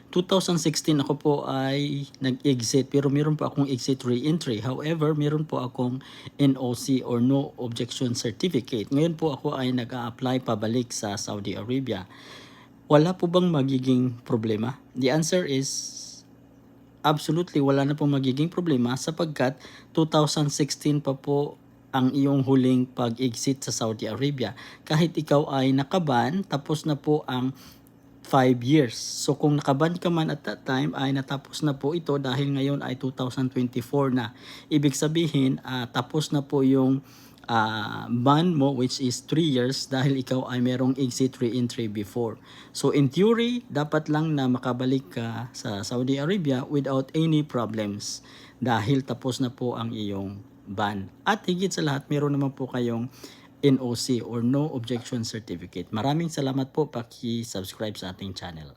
2016 ako po ay nag-exit pero meron po akong exit re-entry. However, meron po akong NOC or No Objection Certificate. Ngayon po ako ay nag-a-apply pabalik sa Saudi Arabia. Wala po bang magiging problema? The answer is absolutely wala na pong magiging problema sapagkat 2016 pa po ang iyong huling pag-exit sa Saudi Arabia. Kahit ikaw ay nakaban, tapos na po ang 5 years. So kung nakaban ka man at that time ay natapos na po ito dahil ngayon ay 2024 na. Ibig sabihin tapos na po yung ban mo which is 3 years dahil ikaw ay merong exit re-entry before. So in theory, dapat lang na makabalik ka sa Saudi Arabia without any problems dahil tapos na po ang iyong ban. At higit sa lahat, meron naman po kayong NOC or No Objection Certificate. Maraming salamat po, paki-subscribe sa ating channel.